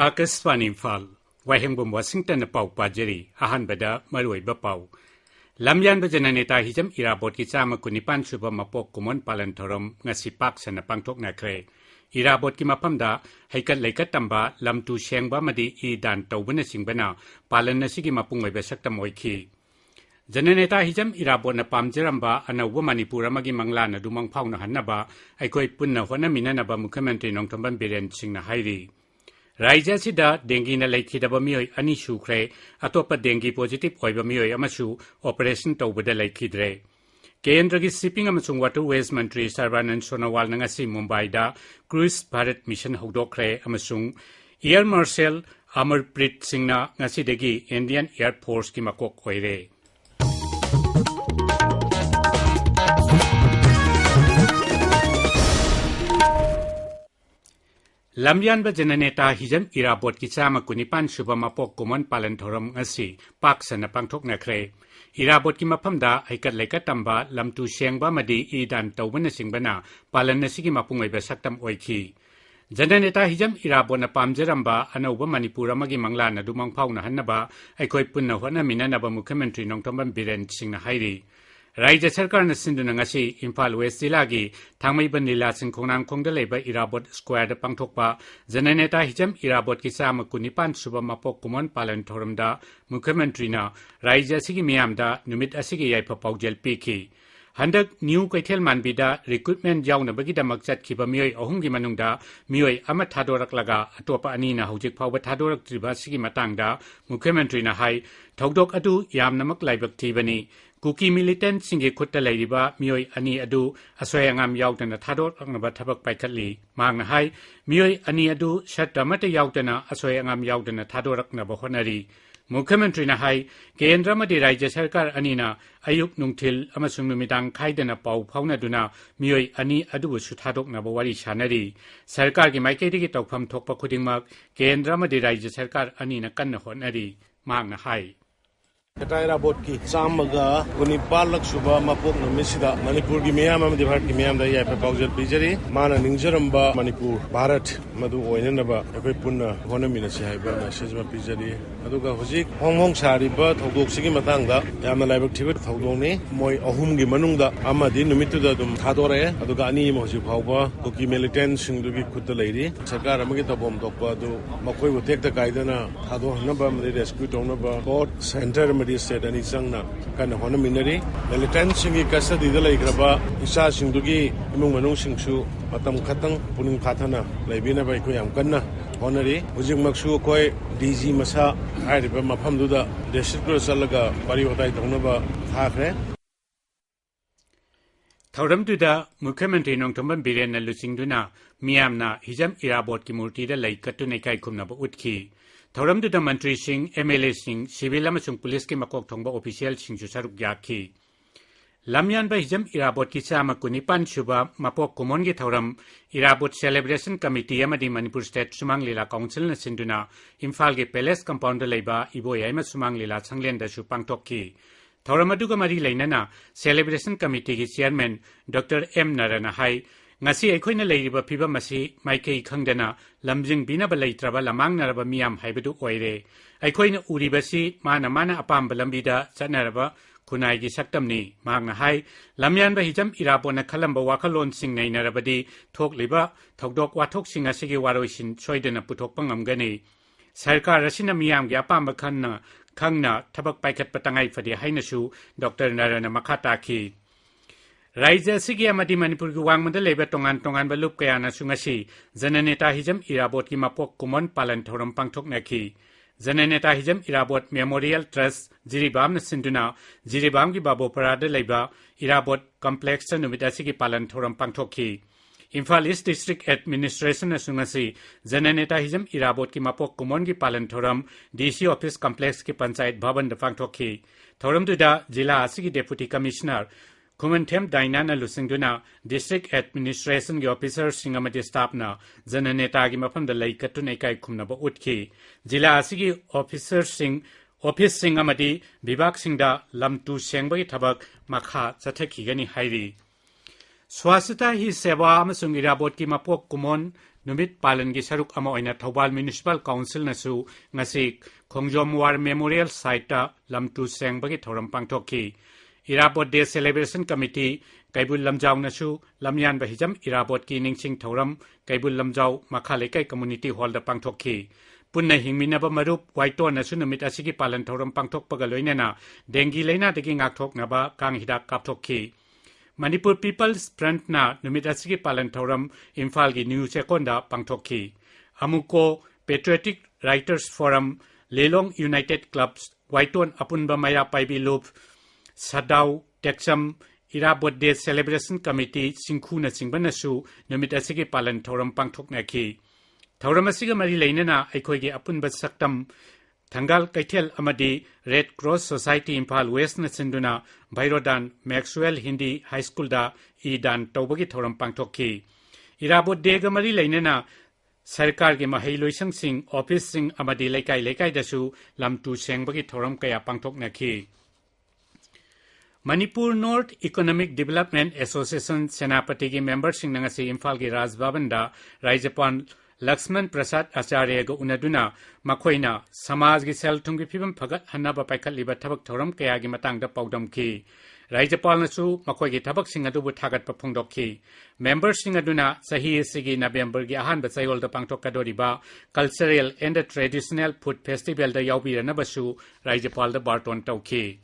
Akaswani Imphal, Wahengbam Washington Pau Pajeri, Ahan Bada, Marui Bapau. Lamyan Bajananeta Hijam Irabot Kisama Kunipan Suba Mapok Kumon Palantorum, Nasipak Sana Pangtok Nakre. Irabot Kimapamda, Haikat Lekat Tamba, Lam Tu Shengba Madi I Dan Tawuna Singbana, Palan Nasigi Mapungwe Besakta Moiki. Jananeta Hijam Irabot na Pamjeramba, and a woman Ipuramagi Manglana Dumang Pau na Hanaba, Aikoi Punna Hona Minanaba Mukamanti Nong Tomban Biren Sing na Hairi. Raija sida dengi na laikidaba miyoy ani shukre atopa dengi positive oiba miyoy amasu operation tawbada laikidre. Kendragi shipping amasung waterways mantri Sarvanan Sonawal na ngasi Mumbai da Cruise Bharat Mission hudokre amasung Air Marshal Amarpreet Singh na ngasi degi Indian Air Force ki makok oire. Lamyan ba jananeta hijam irabot kisama kunipan suba mapok kumon palanthoram ngasi paksa na pangthok na kre. Irabot ki maphamda haikat laikat tamba lamtu shengba madi idan tawbana singbana palan nasigi mapungoi ba saktam oiki. Jananeta hijam irabot na pamjeramba anauba Manipur amagi mangla na dumang phau na hannaba aikoi punna hona minanaba Mukhyamantri Nongthombam Biren Singh na hairi. Raija Sarkar na sinduna ngasi Imphal West Zilagi thangmaiban nila singkhongnam khongda leiba Irabot Square da pangthokpa jananeta hijam Irabot kisama kunipan suba mapok kumon palanthoramda Mukhyamantri na Raija sigi miyamda numit asigi yaipa paujel piki. Handak new kaithel manbida recruitment yauna bagi damak chatkhiba miyoi ahumgi manungda miyoi ama thadorak laga atopa ani na hojik phawba thadorak triba sigi matangda Mukhyamantri na hai thodok adu yamnamak laibak thibani. Kuki militant singi khutta lairiba miyoi ani adu asoyangam yautana thador angnaba thabak paikhatli mangna hai miyoi ani adu shatramata yautana asoyangam yautana thadoraknaba honari. Mukhyamantri na hai Kendra madi Raija Sarkar anina ayuk nungthil amasung numidang khaidana pau phaunaduna miyoi ani adu su thadoknaba wari sanari. Sarkar ki maikaidagi tawpham thokpa khudingmak Kendra madi Raija Sarkar anina kanna honari mangna hai. Irabot ki Samaga Kunipalak Suba Mapok Misida Manipur ki Miyam Amadi Bharat ki Miyam da Yapa Paujal Pijari Mana Ningjaramba Manipur Bharat Madu Oinanaba Epe Punna Honamina Sihaiba Message Pijari Aduga Hojik Hong Hong Sariba Thogok Sigi Matanga Yamna Laibak Tibet Thogoni Moi Ahum gi Manungda Amadi Numituda Dum Thadore Aduga Ani Moji Pauba Kuki Militant Singdugi Kutta Lady Sarkar Amagi Tabom Tokpa Du Makoi would take the Kaidana Thado Hanaba Madi Rescue Tonaba Court Center said any sangna kind of honominary. Militant singi custody the Lagraba, Isa Sindugi, Imung Singsu, Matam Katang, Puning Katana, Labina by Kuyam Kana, Honorary, Ujim Maksu Koi, DZ Masa, I remember Pamduda, the Shikro Salaga, Pariota Tonaba, Hafre. Thoram Duda, Mukhyamantri Nongthombam Biren na Lusingduna, Miyamna, Hijam Irabot ki Murti da Laikatunekai Kumnaba Utki. Thoram Duda Mantri Singh, MLA Singh, Civil Amasung Police ki Makok Thongba Official Singh Susaruk Yaki. Lamyan ba Hijam Irabot ki Sama Kunipan Suba Mapok Kumon ki Thoram Irabot Celebration Committee Amadi Manipur State Sumang Lila Council na Sinduna Imphal ki Palace Compound Leiba Iboyayma Sumang Lila Sanglen da Su Pangtokki. Thoram aduga mari lainana Celebration Committee ki Chairman Dr. M. Narana Hai ngasi aikhoina leiriba phiba masi maikei khangdana lamjing binaba leitraba lamang naraba miyam haibadu oire aikhoina uribasi mana apamba lambida chanaraba khunai gi saktamni mangna hai lamyan ba hijam irapona khalamba wakhalon singnai narabadi thokliba thokdok wathok singa sigi waroisin soidana puthokpa ngamgani sarkar asina miyam gi apamba khangna thabak paikhat patangai fadi hainasu Dr. Narana Makhata ki Raija sigi amadi Manipur ki wangmanda leba tongan balup kayana sungasi jananeta hijam Irabot ki mapok kumon palanthoram pangthok naki jananeta hijam Irabot Memorial Trust Jiribam na sinduna Jiribam ki babo parada leba Irabot Complex numida sigi palanthoram pangthok ki Imphal East District Administration na sungasi jananeta hijam Irabot ki mapok kumon ki palanthoram DC Office Complex ki Panchayat Bhavan da pangthok ki thoram duda jila asigi Deputy Commissioner Kumantem Dainana Lusingduna District Administration Officer Singamati Staff na jananeta gi mafam da lai katun ekai khumnaba utki jila asigi Officer Sing Office Singamati Bibak Singda lamtu sengbai thabak makha chathaki gani hairi Swasthya hi sewa amasung irabot ki mapok kumon numit palan gi saruk ama oina Thobal Municipal Council nasu ngasi Khongjom War Memorial Site lamtu sengbagi thoram pangthokki Irabot Day Celebration Committee Kaibul Lamjau nasu lamyan bahijam irabot ki ningsing thoram Kaibul Lamjau Makhalekai Community Hall da pangthokki punna hingminaba marup Waiton nasu numit asigi palan thoram pangthok pagaloinena dengi leina degi ngakthok naba kang hidak kapthokki Manipur People's Front na numit asigi palan thoram Imphal gi News Ekonda pangthokki Amuko Patriotic Writers Forum Lelong United Clubs Waiton apunba maya paibi loop Sadau Texam Irabot Day Celebration Committee Singkhuna Singbanasu numit asigi palan thoram pangthoknaki thoram asiga mari leinana aikhoigi apunba saktam Thangal Kaithel Amadi Red Cross Society Imphal West na sinduna Bairodan Maxwell Hindi High School da idan tawbagi thoram pangthokki Irabot Day ga mari leinana Sarkar ge mahai loisang sing office sing amadi laikai dasu lamtu sengbagi thoram kaya pangthoknaki Manipur North Economic Development Association Senapati gi member sing nangasi Imphal gi Rajbhavan da Raijapan Lakshman Prasad Acharya ga unaduna makhoina samaj gi sel thunggi phibam phagat hanaba paikhat liba thabak thoram kaya gi matangda paudamki Rajapal nasu makhoi gi thabak sing adu bu thagat pa phongdokki member sing aduna sahi sigi November gi ahan ba chayol da pangthok kadoriba cultural and traditional food festival da yaubirana basu Rajapal da barton tawki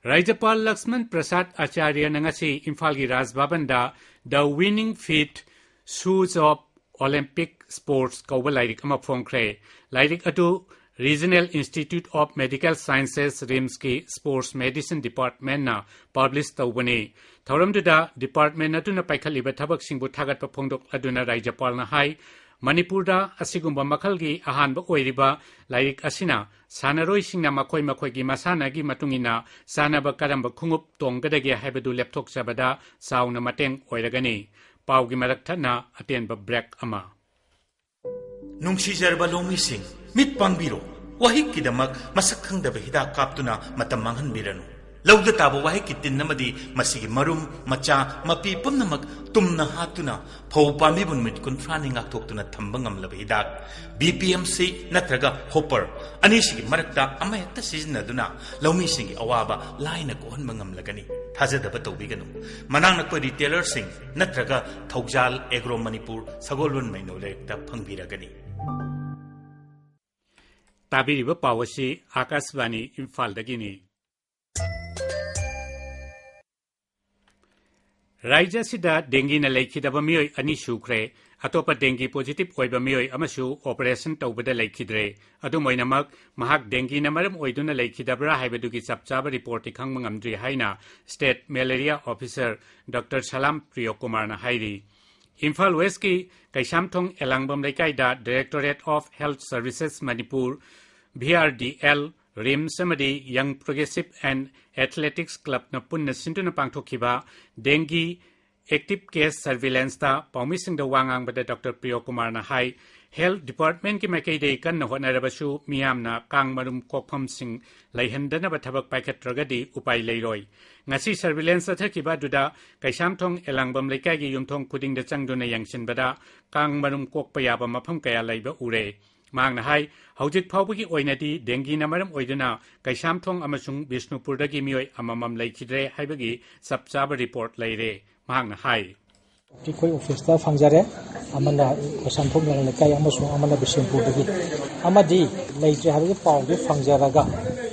Rajapal Lakshman Prasad Acharya nangasi Imphal gi Rajbhavan da The Winning Feet Shoes of Olympic Sports Kauba Lairik ama phongkre Lairik adu Regional Institute of Medical Sciences RIMS-ki Sports Medicine Department na publish tawbani thoramduda department atuna paikhaliba thabak singbu thagat pa phongdok aduna Rajapal na hai Manipurda asigumba makhalgi ahanba oiriba lairik asina sanaroi singna makhoi gi masana gi matungina sanaba karamba khungup tonggadagi haibadu laptop sabada sauna mateng oiragani paugi marakthana atenba break ama Nungsijarba lomising mit pangbiro wahik kidamak masak khangdaba hidak kaptuna matam manghanbiranu Lauda tabo wahik kitin namadi masigi marum macha mapi pumnamak tumna hatuna phau pambibun mit kunfrani ngakthokuna thamba ngamlaba hidak BPMC natraga hopper anisigi marakta amayakta sizinaduna laumisingi awaba laina kohanba ngamlagani thajadaba tawbiganu manang nakpa retailer sing natraga Thaujal Agro Manipur Sagolwan maino lekta phangbiragani Tabiriba pawasi Akashvani Imphal dagini Raija sida dengi na laikidaba miyoi ani shukre atopa dengi positive oiba miyoi amasu operation tawbada laikidre adu moinamak mahak dengi na maram oiduna laikidabra haibadugi chapchaba report ikhangma ngamdri haina state malaria officer Dr Salam Priyokumar na hairi Imphal West ki Kaisamthong Elangbam laikai da Directorate of Health Services Manipur BRDL Rim Samadi Young Progressive and Athletics Club na punna sintuna pangthokhiba dengue active case surveillance ta paumising da wangang bada Dr Priyokumar na hai Health Department ki makai dei kan na honarabasu miyam na kang marum kokpham sing laihandana ba thabak paikhatragadi upai leiroi ngasi surveillance athakiba duda Kaisamthong Elangbam laikai gi yumthong kuding da changduna yangsin bada kang marum kokpayaba mafam kaya laiba ure Mang na hai haujik phawbagi oinadi dengi na maram oiduna Kaisamthong amasung Bishnupurdagi miyoi amamam laikidre haibagi sapchaba report leire mang na hai Tikoi office ta fangjare amana Kaisamthong laikai amasung amana Bishnupurdagi amadi leijre habagi pawgi fangjaraga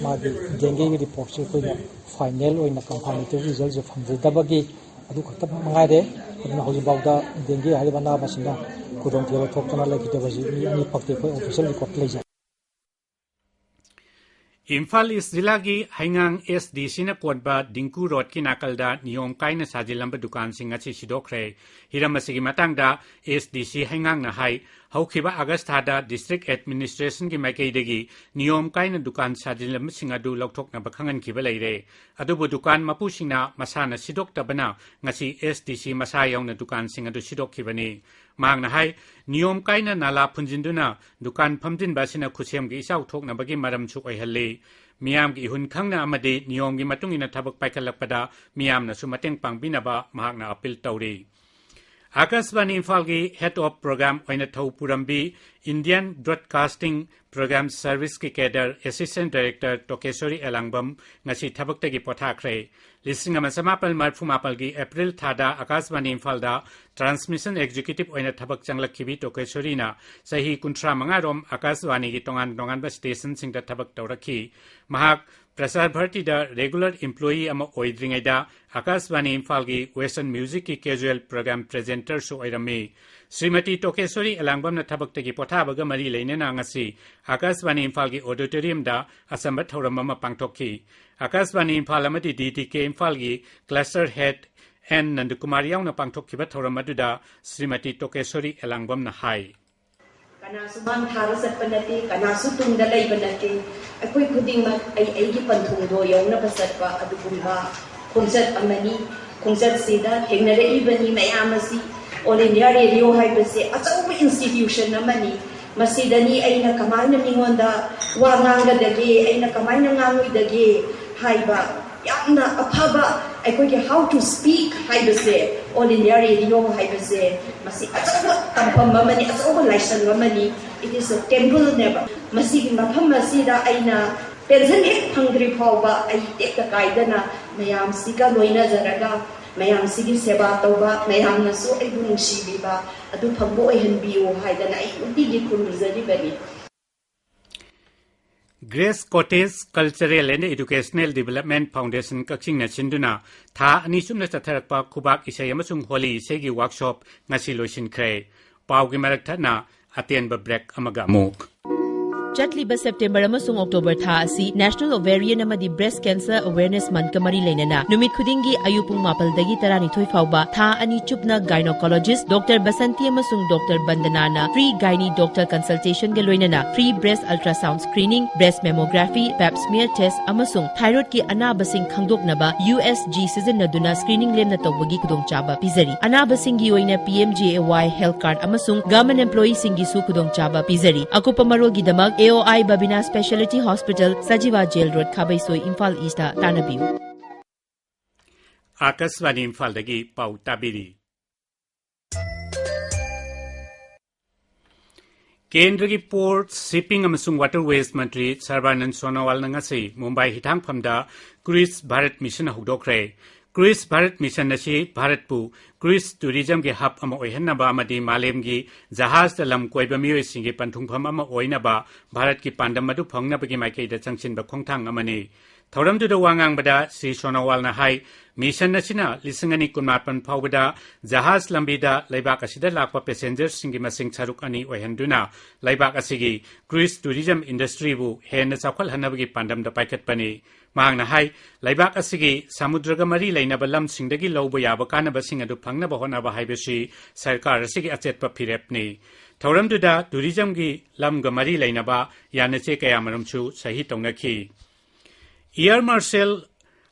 magi dengi report se koina final oina confirmative result je fangjadabagi adu khata mangaire aduna hojibawda dengi haribana basina kudong thero thokna laikidabasi ani pakte koi official record leija Imphal East Zilagi Haingang SDC na kodba Dingku Road ki nakalda niyom kaina sajilamba dukan singa chi sidokre hiramasigi matangda SDC Haingang na hai haukhiba August thada District Administration ki maikaidagi niyom kaina dukan sajilamba singa du lokthokna bakhangan khiba leire adubu dukan mapu singna masana sidoktabana ngasi SDC masa yauna dukan singa du sidokhibani Mang na hai niyom kaina nala punjinduna dukan phamjin basina khusem gi isau thokna bagi maram chu oihalle मियाम की हुन खंगना अमदे नियम की मतुंगिना थबक पाइखलकपदा मियामना सु मतेंग पांगबिनबा महाकना अपील तौरी आकाशवाणी इम्फाल की हेड ऑफ प्रोग्राम ओइना थौ पुरम्बी इंडियन ब्रॉडकास्टिंग प्रोग्राम सर्विस की cadre assistant director Tokeshwari Elangbam ngasi थबक्तगी पोथाख्रे लिसिंग अमा समापल मरफुमापल की अप्रैल थादा आकाशवाणी इम्फाल दा ट्रांसमिशन एग्जीक्यूटिव ओइना थबक चंगलखिबी टोकेश्वरीना सही 35 रोम आकाशवाणी की तोंगान स्टेशन सिंग दा थबक तौरखी महाक प्रसार भारती दा रेगुलर एम्प्लॉई अमा ओइद्रिंगैदा आकाशवाणी इम्फाल की वेस्टर्न म्यूजिक की कैजुअल प्रोग्राम प्रेजेंटर सु ओइरमी श्रीमती टोकेश्वरी एलांगबम न थबक्तगी पोथाबगा मरी लेनेना ngasi आकाशवाणी इम्फाल की ऑडिटोरियम दा असंबत थौरम अमा पांगथोखी आकाशवाणी इम्फाल अमदी डीटीके इम्फाल की क्लस्टर हेड एन नंदकुमार यावना पांगथोखिबा थौरम अदुदा श्रीमती टोकेश्वरी एलांगबम न हाई कनासु मांग थारा सत्पनते कनासु तुंगदा लैबनते अखोय खुदिंगमक आई पंथुंगदो यौना बसतपा अदुगुंबा खोंजत अमनी खोंजत सिदा थेंगनरेइबनी मयामसी ऑल इंडिया रेडियो हाइबसे अचौब इंस्टीट्यूशन अमनी मसीदनी अइना कमाइना मिंगोंदा वा ngangadage अइना कमाइना nganguidage हाइबा यामना अफबा अखोय हाउ टू स्पीक हाइबसे ऑल इंडिया रेडियो हाइबसे मसी अचौब तंपम अमनी अचौब लाइसन अमनी इट इज अ टेंपल नेवर मसी मफम मसीदा अइना पेंशन हेक फंग्री फावबा अइ टेक काइदना मयाम सिका लोइना जरगा मयाम सिगी सेवा तौबा मयाम नसु अइबु नुंसिबिबा अदु फंबो ओइहनबियो हाइदना अइ उदिगी खुरुजरिबनी Grace Cottage Cultural and Educational Development Foundation Kakching नचिंदुना था अनिसुमना चथरकपा खुबाक इसे अमसुंग होली इसेगी वर्कशॉप ngasi लोइसिनख्रे पावगी मरकथना अतेनबा ब्रेक अमगा मुक चटलिबा सेप्टेम्बर अमसुंग अक्टोबर था असि नेशनल ओवेरियन अमदी ब्रेस्ट कैंसर अवेयरनेस मंथ का मरी लेनना नुमित खुदिंगी अयुपुंग मापलदगी 12 फाउबा था अनि चुपना गायनोकोलॉजिस्ट डॉक्टर बसंती अमसुंग डॉक्टर बंदनाना फ्री गायनी डॉक्टर कंसल्टेशन के लोइनना free breast ultrasound screening breast mammography pap smear test अमसुंग थायराइड की अनाबसिंग खंगदोकनबा USG सिजनदुना स्क्रीनिंग लेमना तौबगी खुदोंचाबा पिजरी अनाबसिंगी ओइना PMJAY हेल्थ कार्ड अमसुंग गवर्नमेंट एम्प्लॉई सिंगी सु खुदोंचाबा पिजरी अकुपा मरोगी दमक AOI Babina Specialty Hospital Sajiva Jail Road Khabaisoi Imphal East Tanabiu Akashvani Imphal दगी पाउ ताबिरी केंद्र की पोर्ट शिपिंग अमसुंग वाटरवेज मंत्री सर्बानंद सोनोवाल नंगसी मुंबई हिथांगफमदा क्रूज भारत मिशन हौदोखरे क्रूज भारत मिशन नसी भारतपु क्रूज टूरिज्म के हब अमा ओइहनबा अमदी मालेम की जहाज लम कोइबा मियोइसिंग के पंथुंगफम अमा ओइनबा भारत की पांडम मदु फंगनबगी माइकेदा चंगसिनबा खोंगथांग अमनी थौरमदुदा वांगांगबदा श्री सोनोवालना हाई मिशन नसिना लिसिंगनी कुनमापन फाउबदा जहाज लंबीदा लैबाक असिदा लाकपा पैसेंजर्स सिंगी मसिंग सरुक अनि ओइहनदुना लैबाक असिगी क्रूज टूरिज्म इंडस्ट्री बु हेन चाखल हनबगी पांडमदा पाइकटपनी मांगना हाई लैबाक असिगी समुद्रगा मरी लैनबा लमसिंगदगी लौबा याबा कानबसिंग अदु फंगनबा होनबा हाइबसी सरकार असिगी अचेतपा फिरेपनी थौरमदुदा टूरिज्म की लमगा मरी लैनबा यानचे कयामरमसु सही तौनखी air marshal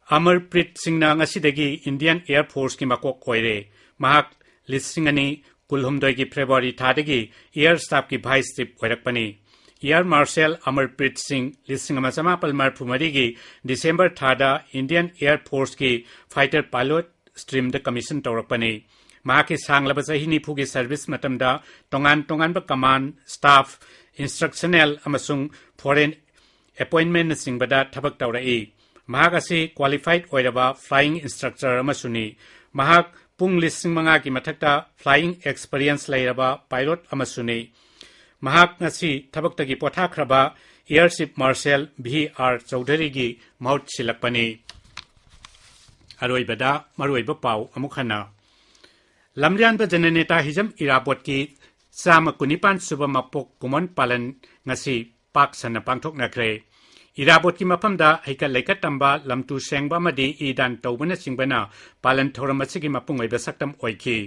Amarpreet Singh ngasi Indian air force की मकोक कोइरे महाक लिसिंगनी कुलहुमदोई की फेब्रुआरी थादगी एयर स्टाफ की वाइस चीफ ओइरकपनी एयर मार्शल अमरप्रीत सिंह लिसिंगमाचमापल मरफुमरी की दिसंबर थादा इंडियन एयर फोर्स की फाइटर पायलट स्ट्रीम द कमीशन तौरकपनी महाके सांगलबा चही निफु की सर्विस मतमदा तोंगान तोंगानबा कमांड स्टाफ इंस्ट्रक्शनल अमसुंग फॉरेन अपॉइंटमेंट सिंबदा थबक तौरई महाक असी क्वालिफाइड ओइरबा फ्लाइंग इंस्ट्रक्टर अमसुनी महाक पुंग लिसिंग मंगा की मथक्ता फ्लाइंग एक्सपीरियंस लैरबा पायलट अमसुनी महाक ngasi थबक्तगी पोथाख्रबा एयरशिप मार्शल VR चौधरी की महूत सिलकपनी अरोइबदा मरोइबा पाउ अमुखना लमरियानबा जननेता हिजम इराबोट की 19 सुबा मपोक कुमन पालन ngasi पाक सन पांथोकनख्रे इराबोट की मफमदा हैका लेका तंबा लमतु सेंगबा मदी ईदान तौबना सिंगबना पालन थोरमसिगी मपुंग ओइबा सक्तम ओइखी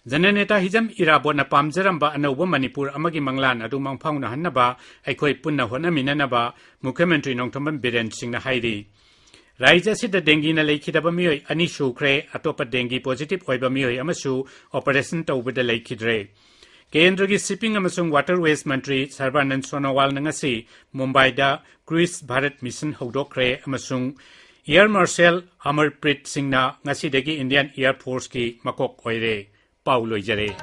जननेता हिजम इराबोट न पामजरंबा अनौबा मणिपुर अमगी मंगलान अदु मंगफाउना हन्नबा अखोय पुन्ना होनमिननबा मुख्यमंत्री नोंथोंबम बिरेन सिंहना हाइरी राज्य सिदा डेंगी न लेखिदबा मियोय अनि सुख्रे अतोपा डेंगी पॉजिटिव ओइबा मियोय अमसु ऑपरेशन तौबदा लेखिद्रे Kendragi Shipping amasung Waterways Mantri Sarbanand Sonowal nangasi Mumbai-da Cruise Bharat Mission hawdokre amasung Air Marshal Amarpreet Singh na ngasidagi Indian Air Force ki makok oire. Paulo Jare.